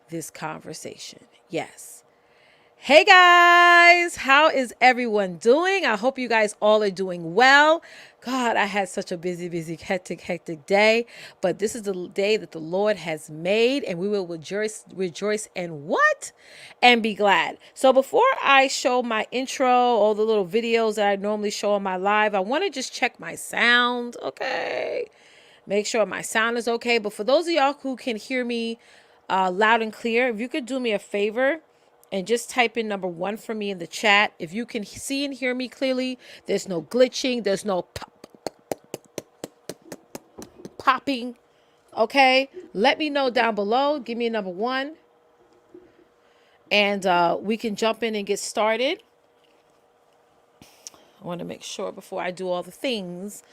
this conversation. Yes. Hey guys, how is everyone doing? I hope you guys all are doing well. God, I had such a busy, hectic day, but this is the day that the Lord has made, and we will rejoice and what? And be glad. So before I show my intro, all the little videos that I normally show on my live, I want to just check my sound, okay? Make sure my sound is okay. But for those of y'all who can hear me loud and clear, if you could do me a favor and just type in number 1 for me in the chat. If you can see and hear me clearly, there's no glitching, there's no popping. Okay, let me know down below. Give me a number 1, and we can jump in and get started. I want to make sure before I do all the things,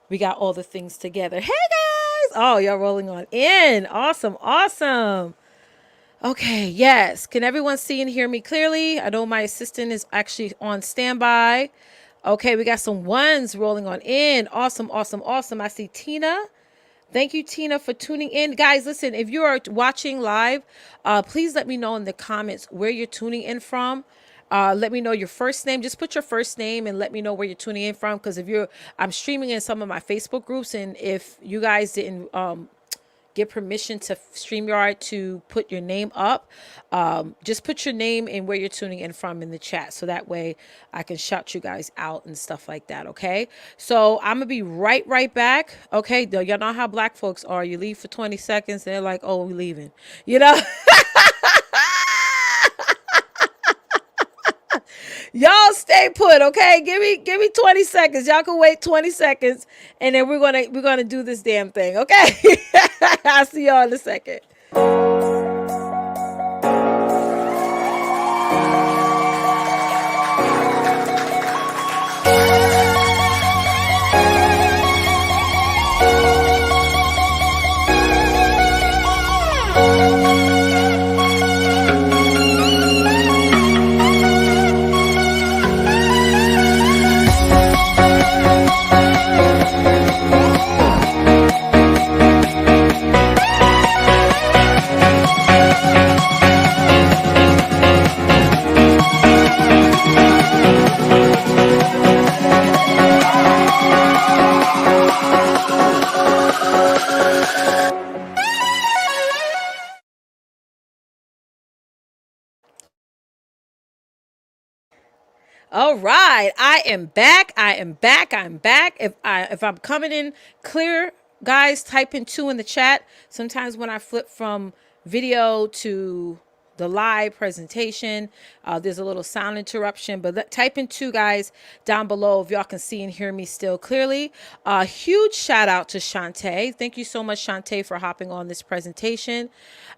we got all the things together. Hey guys! Oh, y'all rolling on in. Awesome. Okay, yes. Can everyone see and hear me clearly? I know my assistant is actually on standby. Okay, we got some ones rolling on in. Awesome. I see Tina. Thank you, Tina, for tuning in. Guys, listen, if you are watching live, please let me know in the comments where you're tuning in from. Let me know your first name. Just put your first name and let me know where you're tuning in from. Because I'm streaming in some of my Facebook groups, and if you guys didn't get permission to StreamYard to put your name up, just put your name and where you're tuning in from in the chat, so that way I can shout you guys out and stuff like that. Okay, so I'm gonna be right back. Okay, y'all know how black folks are. You leave for 20 seconds, they're like, oh, we're leaving, you know. Y'all stay put, okay? Give me 20 seconds. Y'all can wait 20 seconds, and then we're gonna do this damn thing, okay? I'll see y'all in a second. All right, I am back. If I'm coming in clear, guys, type in 2 in the chat. Sometimes when I flip from video to the live presentation, there's a little sound interruption, but type in 2, guys, down below if y'all can see and hear me still clearly. Huge shout out to Shantae. Thank you so much, Shantae, for hopping on this presentation.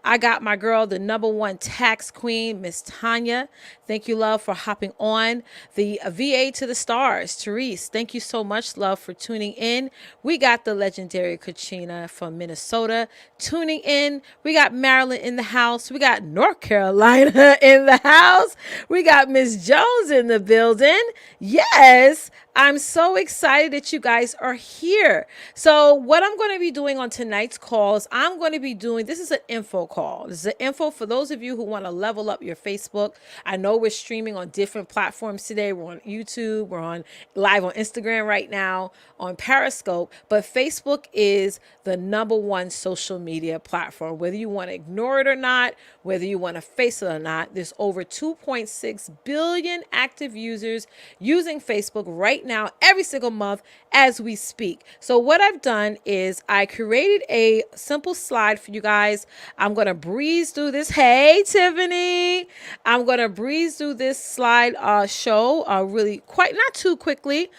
I got my girl, the #1 tax queen, Miss Tanya. Thank you, love, for hopping on. The VA to the stars, Therese. Thank you so much, love, for tuning in. We got the legendary Katrina from Minnesota tuning in. We got Maryland in the house. We got North Carolina in the house. We got Miss Jones in the building. Yes, I'm so excited that you guys are here. So what I'm going to be doing on tonight's call is this is an info call. This is an info for those of you who want to level up your Facebook. I know we're streaming on different platforms today. We're on YouTube. We're on live on Instagram right now, on Periscope. But Facebook is the #1 social media platform. Whether you want to ignore it or not, whether you want to face it or not, there's over 2.6 billion active users using Facebook right now every single month as we speak. So what I've done is I created a simple slide for you guys. I'm going to breeze through this. Hey, Tiffany. I'm going to breeze through this slide show really not too quickly,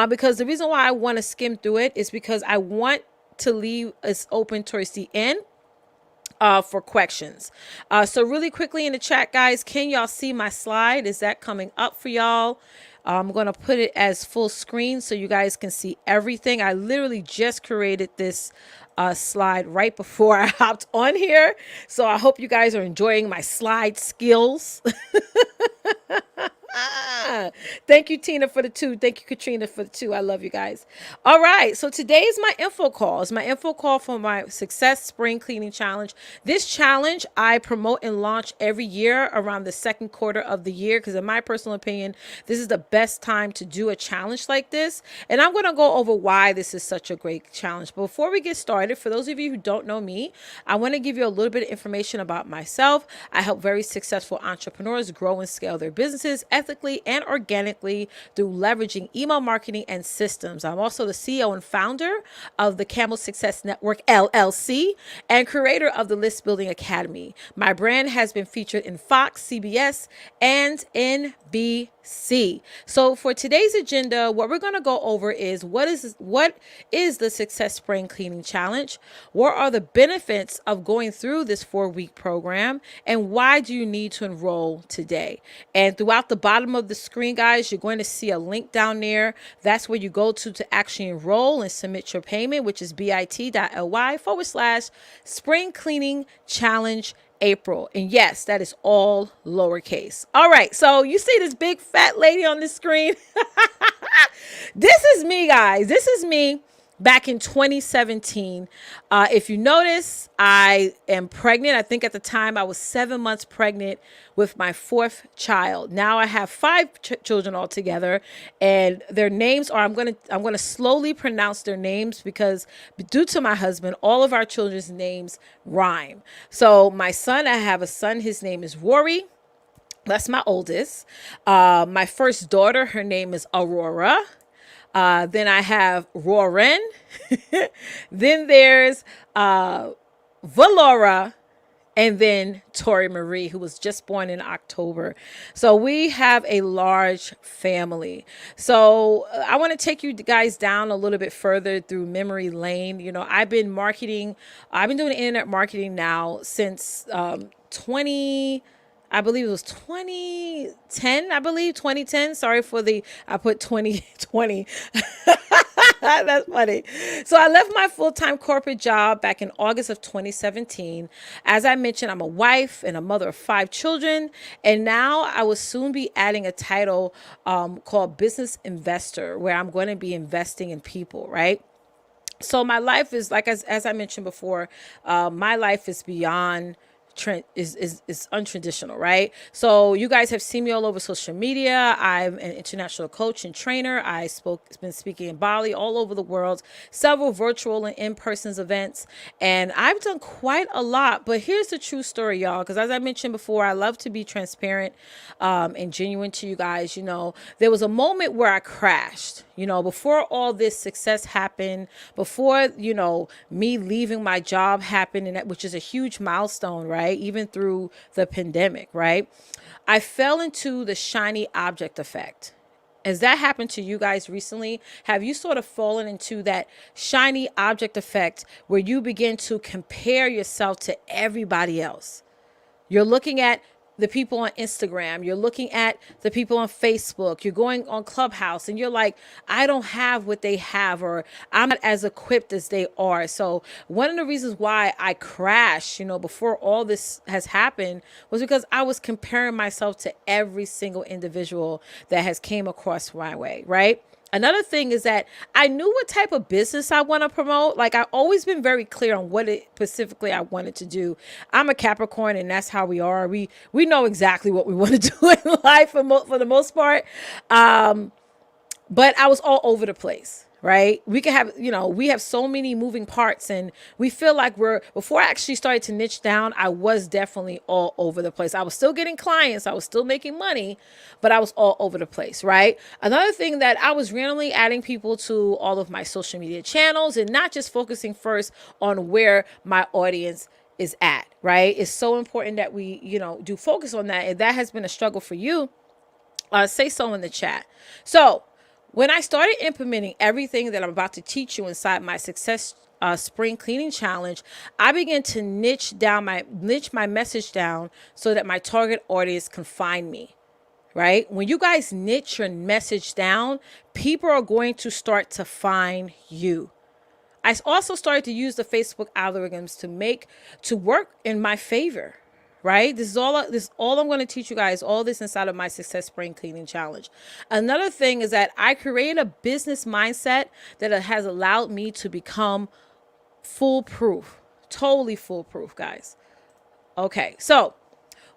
because the reason why I want to skim through it is because I want to leave us open towards the end for questions. So really quickly in the chat, guys, can y'all see my slide? Is that coming up for y'all? I'm going to put it as full screen so you guys can see everything. I literally just created this slide right before I hopped on here. So I hope you guys are enjoying my slide skills. Thank you, Tina, for the 2. Thank you, Katrina, for the 2. I love you guys. All right. So today is my info call. It's my info call for my Success Spring Cleaning Challenge. This challenge I promote and launch every year around the second quarter of the year because in my personal opinion, this is the best time to do a challenge like this. And I'm going to go over why this is such a great challenge. But before we get started, for those of you who don't know me, I want to give you a little bit of information about myself. I help very successful entrepreneurs grow and scale their businesses ethically and organically through leveraging email marketing and systems. I'm also the CEO and founder of the Camel Success Network, LLC, and creator of the List Building Academy. My brand has been featured in Fox, CBS, and NBC. So for today's agenda, what we're going to go over is what is the Success Spring Cleaning Challenge? What are the benefits of going through this 4-week program? And why do you need to enroll today? And throughout the bottom of the screen, guys, you're going to see a link down there. That's where you go to actually enroll and submit your payment, which is bit.ly/Spring Cleaning Challenge April. And yes, that is all lowercase. All right. So you see this big fat lady on the screen. This is me, guys. This is me back in 2017. If you notice, I am pregnant. I think at the time I was 7 months pregnant with my 4th child. Now I have 5 children altogether, and their names are, I'm going to slowly pronounce their names because due to my husband, all of our children's names rhyme. So my son, I have a son, his name is Rory. That's my oldest. My first daughter, her name is Aurora. Then I have Roren. Then there's Valora. And then Tori Marie, who was just born in October. So we have a large family. So I want to take you guys down a little bit further through memory lane. You know, I've been doing internet marketing now since 2010. Sorry for I put 2020. That's funny. So I left my full-time corporate job back in August of 2017. As I mentioned, I'm a wife and a mother of 5 children. And now I will soon be adding a title called Business Investor, where I'm going to be investing in people, right? So my life is, like, as I mentioned before, my life is beyond is untraditional, right? So you guys have seen me all over social media. I'm an international coach and trainer. Been speaking in Bali, all over the world, several virtual and in-person events, and I've done quite a lot. But here's the true story, y'all, because as I mentioned before, I love to be transparent and genuine to you guys. You know, there was a moment where I crashed. You know, before all this success happened, before, you know, me leaving my job happened, and which is a huge milestone, right? Even through the pandemic, right? I fell into the shiny object effect. Has that happened to you guys recently? Have you sort of fallen into that shiny object effect where you begin to compare yourself to everybody else? You're looking at the people on Instagram, you're looking at the people on Facebook, you're going on Clubhouse, and you're like, I don't have what they have, or I'm not as equipped as they are. So one of the reasons why I crashed, you know, before all this has happened was because I was comparing myself to every single individual that has came across my way, right? Another thing is that I knew what type of business I want to promote. Like, I've always been very clear on what it specifically I wanted to do. I'm a Capricorn, and that's how we are. We know exactly what we want to do in life for the most part. But I was all over the place, right? We can have, we have so many moving parts, and we feel like before I actually started to niche down, I was definitely all over the place. I was still getting clients. I was still making money, but I was all over the place, right? Another thing that I was randomly adding people to all of my social media channels and not just focusing first on where my audience is at, right? It's so important that we, do focus on that. If that has been a struggle for you, say so in the chat. So when I started implementing everything that I'm about to teach you inside my Success Spring Cleaning Challenge, I began to niche my message down so that my target audience can find me, right? When you guys niche your message down, people are going to start to find you. I also started to use the Facebook algorithms to work in my favor, right? This is all I'm going to teach you guys, all this inside of my Success Spring Cleaning Challenge. Another thing is that I created a business mindset that has allowed me to become foolproof, totally foolproof, guys. Okay, so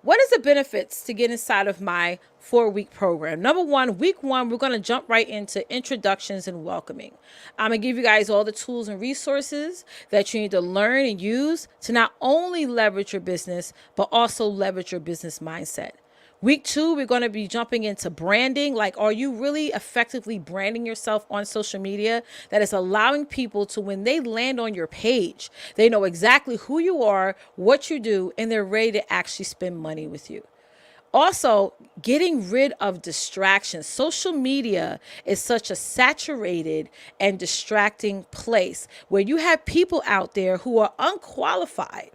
what is the benefits to get inside of my 4-week program? Number one, week one, we're going to jump right into introductions and welcoming. I'm going to give you guys all the tools and resources that you need to learn and use to not only leverage your business, but also leverage your business mindset. Week two, we're going to be jumping into branding. Like, are you really effectively branding yourself on social media that is allowing people to, when they land on your page, they know exactly who you are, what you do, and they're ready to actually spend money with you. Also, getting rid of distractions. Social media is such a saturated and distracting place where you have people out there who are unqualified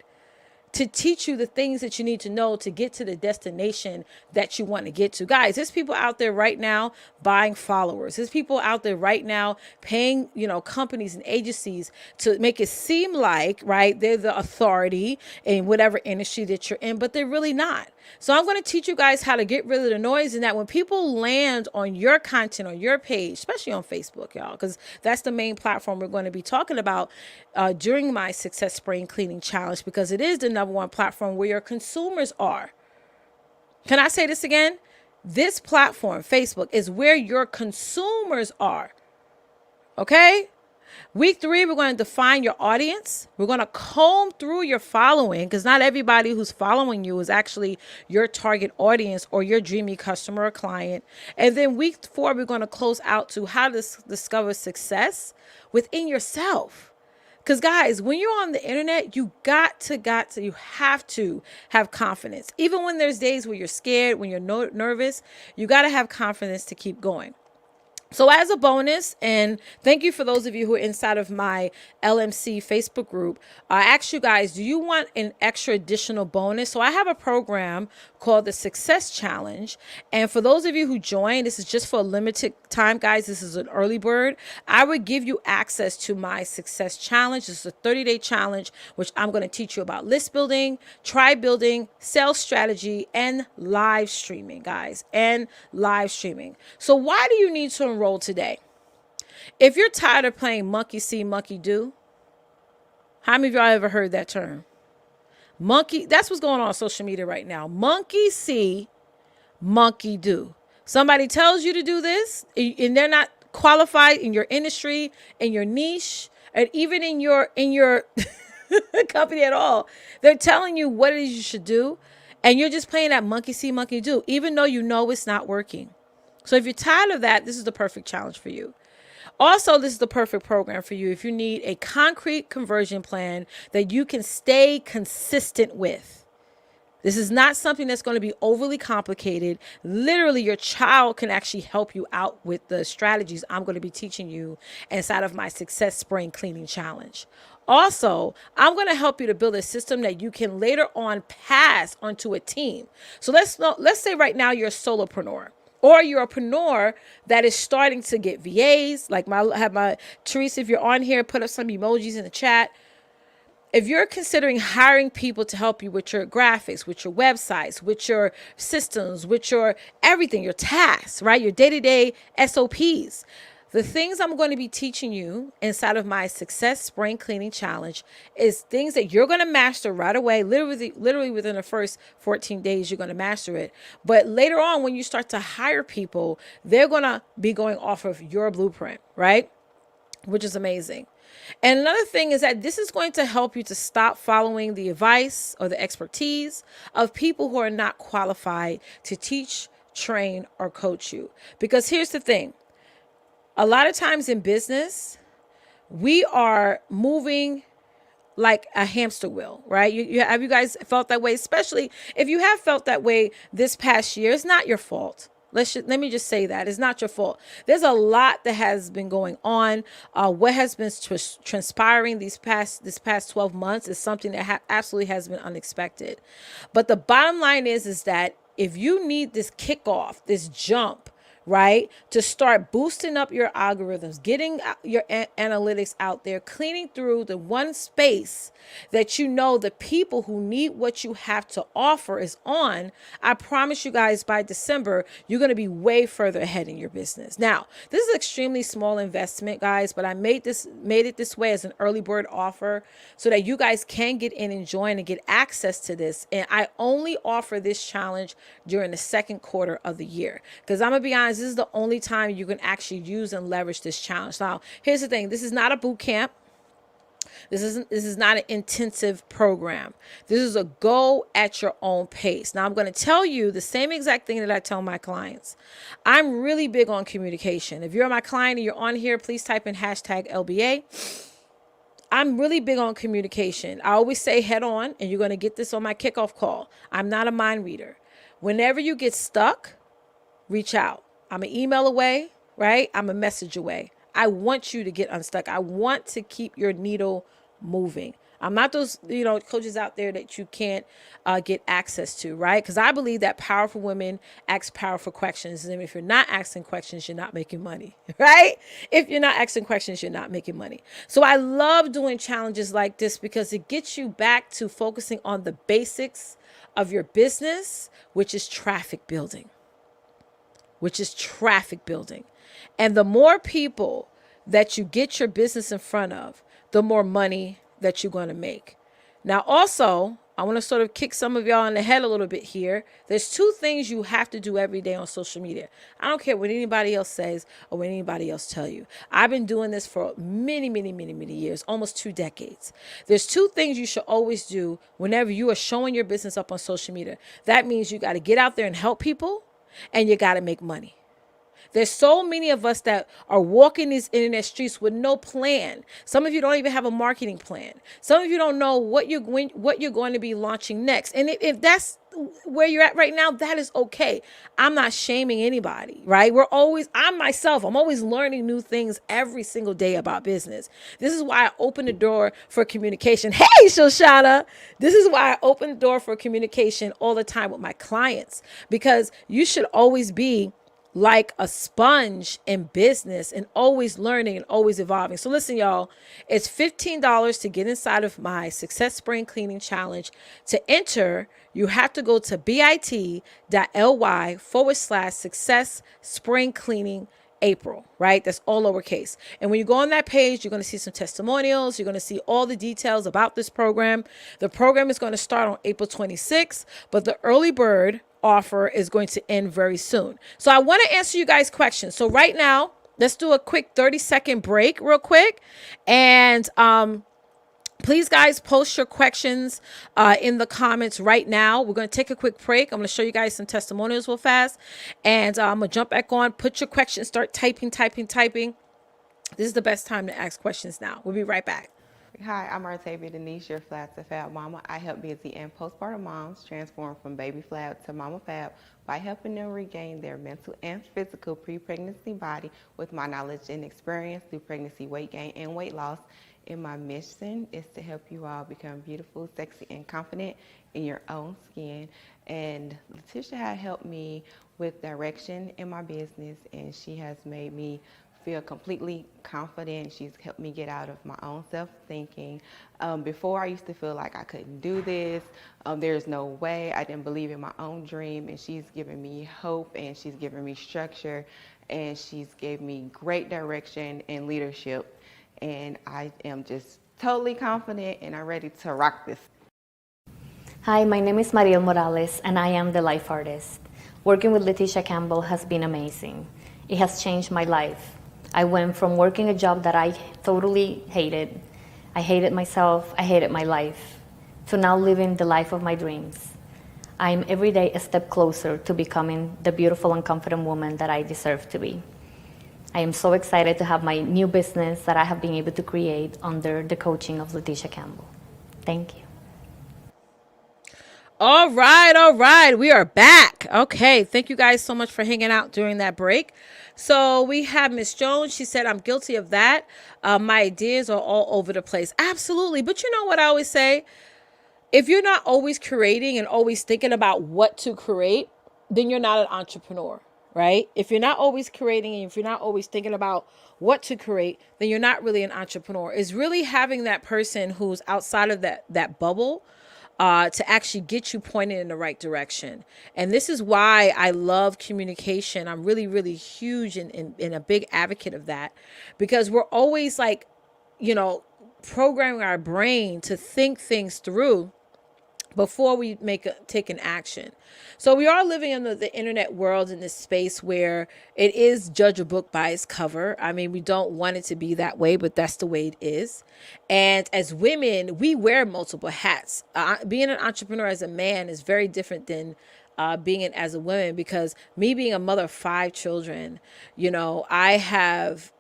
to teach you the things that you need to know to get to the destination that you want to get to. Guys, there's people out there right now buying followers. There's people out there right now paying, companies and agencies to make it seem like, right, they're the authority in whatever industry that you're in, but they're really not. So I'm going to teach you guys how to get rid of the noise, and that when people land on your content, on your page, especially on Facebook, y'all, because that's the main platform we're going to be talking about during my Success Spring Cleaning Challenge, because it is the number one platform where your consumers are. Can I say this again? This platform, Facebook, is where your consumers are. Okay? Week three, we're going to define your audience. We're going to comb through your following, because not everybody who's following you is actually your target audience or your dreamy customer or client. And then week four, we're going to close out to how to discover success within yourself. Because guys, when you're on the internet, you you have to have confidence. Even when there's days where you're scared, when you're nervous, you got to have confidence to keep going. So as a bonus, and thank you for those of you who are inside of my LMC Facebook group, I asked you guys, do you want an extra additional bonus? So I have a program called the Success Challenge. And for those of you who join, this is just for a limited time, guys. This is an early bird. I would give you access to my Success Challenge. This is a 30-day challenge, which I'm going to teach you about list building, tribe building, sales strategy, and live streaming, guys, and live streaming. So why do you need to enroll today? If you're tired of playing monkey see, monkey do, how many of y'all ever heard that term? Monkey, that's what's going on social media right now. Monkey see, monkey do. Somebody tells you to do this, and they're not qualified in your industry, in your niche, and even in your company at all. They're telling you what it is you should do, and you're just playing that monkey see, monkey do, even though you know it's not working. So if you're tired of that, this is the perfect challenge for you. Also, this is the perfect program for you if you need a concrete conversion plan that you can stay consistent with. This is not something that's going to be overly complicated. Literally, your child can actually help you out with the strategies I'm going to be teaching you inside of my Success Spring Cleaning Challenge. Also, I'm going to help you to build a system that you can later on pass onto a team. So let's say right now you're a solopreneur. Or you're a preneur that is starting to get VAs. Like my Teresa, if you're on here, put up some emojis in the chat. If you're considering hiring people to help you with your graphics, with your websites, with your systems, with your everything, your tasks, right? Your day-to-day SOPs. The things I'm going to be teaching you inside of my Success Spring Cleaning Challenge is things that you're going to master right away. Literally within the first 14 days, you're going to master it. But later on, when you start to hire people, they're going to be going off of your blueprint, right? Which is amazing. And another thing is that this is going to help you to stop following the advice or the expertise of people who are not qualified to teach, train, or coach you. Because here's the thing. A lot of times in business, we are moving like a hamster wheel, right? Have you guys felt that way? Especially if you have felt that way this past year, it's not your fault. Let me just say that it's not your fault. There's a lot that has been going on. What has been transpiring this past 12 months is something that absolutely has been unexpected. But the bottom line is that if you need this kickoff, this jump, right? To start boosting up your algorithms, getting your analytics out there, cleaning through the one space that you know the people who need what you have to offer is on. I promise you guys by December, you're going to be way further ahead in your business. Now, this is an extremely small investment, guys, but I made it this way as an early bird offer so that you guys can get in and join and get access to this. And I only offer this challenge during the second quarter of the year, because I'm gonna be honest, this is the only time you can actually use and leverage this challenge. Now, here's the thing: this is not a boot camp. This is not an intensive program. This is a go at your own pace. Now, I'm going to tell you the same exact thing that I tell my clients. I'm really big on communication. If you're my client and you're on here, please type in hashtag LBA. I'm really big on communication. I always say head on, and you're going to get this on my kickoff call. I'm not a mind reader. Whenever you get stuck, reach out. I'm an email away, right? I'm a message away. I want you to get unstuck. I want to keep your needle moving. I'm not those, coaches out there that you can't get access to, right? Because I believe that powerful women ask powerful questions. And if you're not asking questions, you're not making money, right? If you're not asking questions, you're not making money. So I love doing challenges like this because it gets you back to focusing on the basics of your business, which is traffic building. And the more people that you get your business in front of, the more money that you're going to make. Now, also, I want to sort of kick some of y'all in the head a little bit here. There's two things you have to do every day on social media. I don't care what anybody else says or what anybody else tell you. I've been doing this for many, many, many, many years, almost 2 decades. There's 2 things you should always do whenever you are showing your business up on social media. That means you got to get out there and help people, and you got to make money. There's so many of us that are walking these internet streets with no plan. Some of you don't even have a marketing plan. Some of you don't know what you're going to be launching next. And if that's where you're at right now, that is okay. I'm not shaming anybody, right? I'm always learning new things every single day about business. This is why I open the door for communication. Hey, Shoshana. This is why I open the door for communication all the time with my clients, because you should always be like a sponge in business and always learning and always evolving. So listen, y'all, it's $15 to get inside of my Success Spring Cleaning Challenge. To enter, you have to go to bit.ly/Success Spring Cleaning April, right? That's all lowercase. And when you go on that page, you're going to see some testimonials. You're going to see all the details about this program. The program is going to start on April 26th, but the early bird offer is going to end very soon. So I want to answer you guys' questions. So right now, let's do a quick 30-second break real quick. And please, guys, post your questions in the comments right now. We're going to take a quick break. I'm going to show you guys some testimonials real fast. And I'm going to jump back on. Put your questions. Start typing. This is the best time to ask questions now. We'll be right back. Hi, I'm Artavia Denise, your Flat to Fab Mama. I help busy and postpartum moms transform from baby flab to mama fab by helping them regain their mental and physical pre-pregnancy body with my knowledge and experience through pregnancy weight gain and weight loss. And my mission is to help you all become beautiful, sexy, and confident in your own skin. And Letitia had helped me with direction in my business, and she has made me feel completely confident. She's helped me get out of my own self-thinking. Before, I used to feel like I couldn't do this. There's no way. I didn't believe in my own dream, and she's given me hope, and she's given me structure, and she's gave me great direction and leadership. And I am just totally confident, and I'm ready to rock this. Hi, my name is Mariel Morales, and I am the life artist. Working with Letitia Campbell has been amazing. It has changed my life. I went from working a job that I totally hated. I hated myself, I hated my life, to now living the life of my dreams. I am every day a step closer to becoming the beautiful and confident woman that I deserve to be. I am so excited to have my new business that I have been able to create under the coaching of Letitia Campbell. Thank you. All right. We are back. Okay. Thank you guys so much for hanging out during that break. So we have Miss Jones. She said, I'm guilty of that. My ideas are all over the place. Absolutely. But you know what I always say? If you're not always creating and always thinking about what to create, then you're not an entrepreneur, right? If you're not always creating and if you're not always thinking about what to create, then you're not really an entrepreneur. It's really having that person who's outside of that bubble to actually get you pointed in the right direction. And this is why I love communication. I'm really, really huge and a big advocate of that, because we're always like, programming our brain to think things through before we take an action. So we are living in the internet world, in this space where it is judge a book by its cover. I mean, we don't want it to be that way, but that's the way it is. And as women, we wear multiple hats. Being an entrepreneur as a man is very different than being it as a woman, because me being a mother of 5 children, I have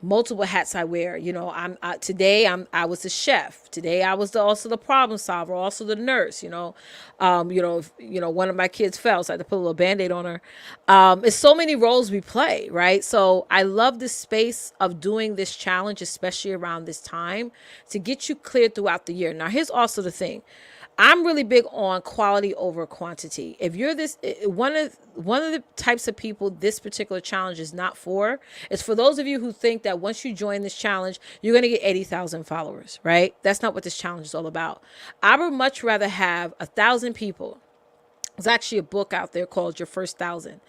multiple hats I wear. I was a chef. Today I was also the problem solver, also the nurse. One of my kids fell, so I had to put a little Band-Aid on her. It's so many roles we play, right? So I love this space of doing this challenge, especially around this time, to get you clear throughout the year. Now, here's also the thing. I'm really big on quality over quantity. If you're one of the types of people this particular challenge is not for, it's for those of you who think that once you join this challenge, you're going to get 80,000 followers, right? That's not what this challenge is all about. I would much rather have 1,000 people. There's actually a book out there called Your First 1,000.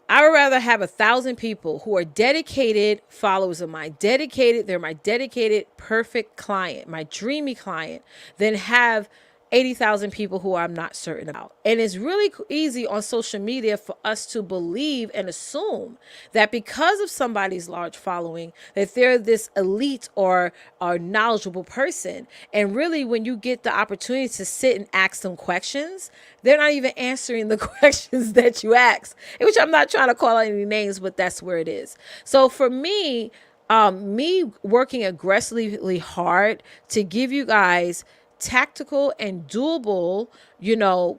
I would rather have 1,000 people who are dedicated followers of mine, they're my dedicated, perfect client, my dreamy client, than have 80,000 people who I'm not certain about. And it's really easy on social media for us to believe and assume that because of somebody's large following, that they're this elite or knowledgeable person. And really, when you get the opportunity to sit and ask them questions, they're not even answering the questions that you ask, which I'm not trying to call out any names, but that's where it is. So for me, me working aggressively hard to give you guys tactical and doable,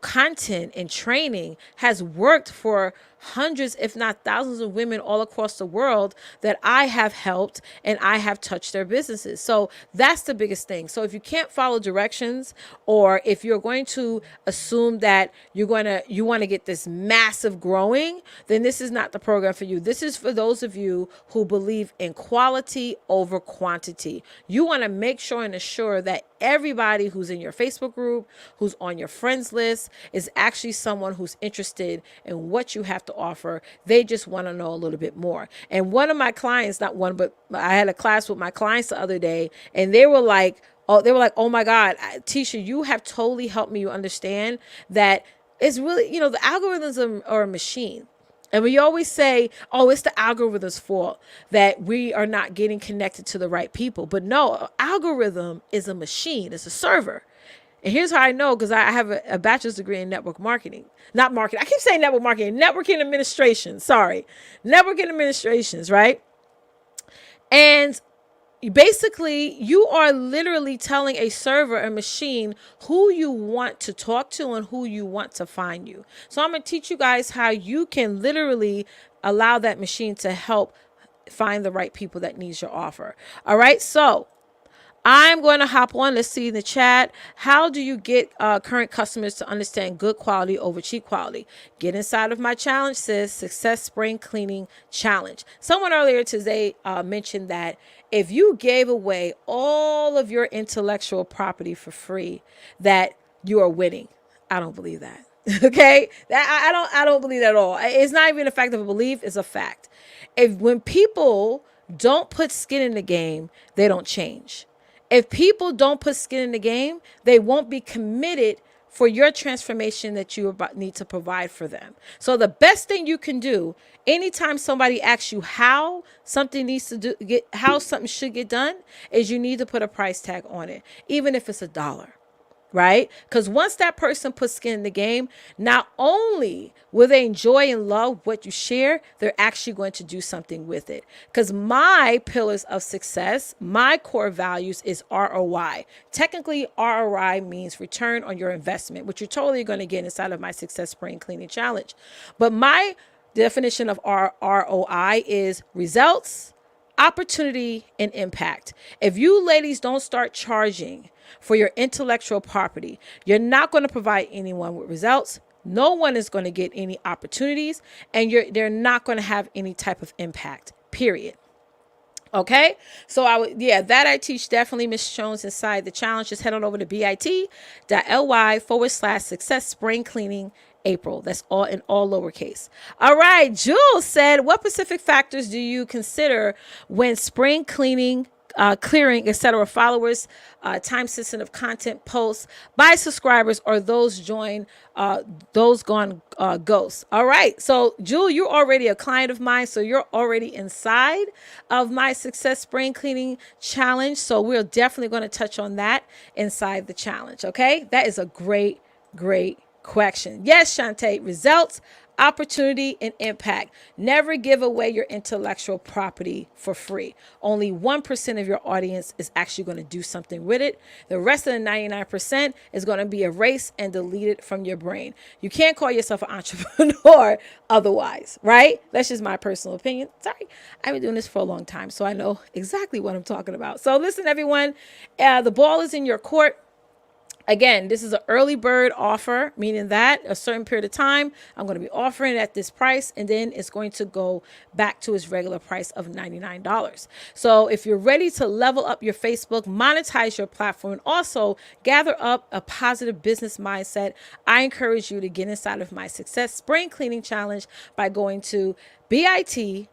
content and training has worked for hundreds, if not thousands of women all across the world that I have helped and I have touched their businesses. So that's the biggest thing. So if you can't follow directions, or if you're going to assume that you want to get this massive growing, then this is not the program for you. This is for those of you who believe in quality over quantity. You want to make sure and assure that everybody who's in your Facebook group, who's on your friends list, is actually someone who's interested in what you have to offer. They just want to know a little bit more. And one of my clients, not one, but I had a class with my clients the other day, and they were like, oh my God, Tisha, you have totally helped me understand that it's really, the algorithms are a machine. And we always say, oh, it's the algorithm's fault that we are not getting connected to the right people. But no, algorithm is a machine. It's a server. And here's how I know, because I have a bachelor's degree in network marketing. Not marketing. I keep saying network marketing. Networking administration. Sorry. Networking administrations, right? And basically, you are literally telling a server, a machine, who you want to talk to and who you want to find you. So I'm going to teach you guys how you can literally allow that machine to help find the right people that needs your offer. All right. So I'm going to hop on. Let's see in the chat. How do you get current customers to understand good quality over cheap quality? Get inside of my challenge, says Success Spring Cleaning Challenge. Someone earlier today mentioned that if you gave away all of your intellectual property for free, that you are winning. I don't believe that. Okay, I don't believe that at all. It's not even a fact of a belief; it's a fact. When people don't put skin in the game, they don't change. If people don't put skin in the game, they won't be committed for your transformation that you need to provide for them. So the best thing you can do anytime somebody asks you how something should get done is you need to put a price tag on it, even if it's $1. Right? Because once that person puts skin in the game, not only will they enjoy and love what you share, they're actually going to do something with it. Because my pillars of success, my core values is ROI. Technically, ROI means return on your investment, which you're totally going to get inside of my Success Spring Cleaning Challenge. But my definition of ROI is results, opportunity, and impact. If you ladies don't start charging for your intellectual property, you're not going to provide anyone with results. No one is going to get any opportunities, and they're not going to have any type of impact, period. Okay, so that I teach definitely, Miss Jones, inside the challenge. Just head on over to bit.ly/success spring cleaning April. That's all lowercase. All right, Jules said, what specific factors do you consider when spring cleaning, clearing, etc., followers, time sensitive content posts by subscribers, or those gone ghosts? All right, so Jewel, you're already a client of mine, so you're already inside of my success spring cleaning challenge, so we're definitely going to touch on that inside the challenge. Okay, that is a great question. Yes, Shantae, results, opportunity, and impact. Never give away your intellectual property for free. Only 1% of your audience is actually going to do something with it. The rest of the 99% is going to be erased and deleted from your brain. You can't call yourself an entrepreneur otherwise, right? That's just my personal opinion. Sorry, I've been doing this for a long time, so I know exactly what I'm talking about. So listen, everyone, the ball is in your court. Again, this is an early bird offer, meaning that a certain period of time, I'm going to be offering it at this price, and then it's going to go back to its regular price of $99. So if you're ready to level up your Facebook, monetize your platform, and also gather up a positive business mindset, I encourage you to get inside of my Success Spring Cleaning Challenge by going to bit.ly/success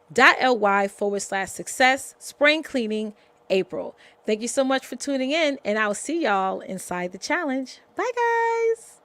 spring cleaning April. Thank you so much for tuning in, and I'll see y'all inside the challenge. Bye, guys.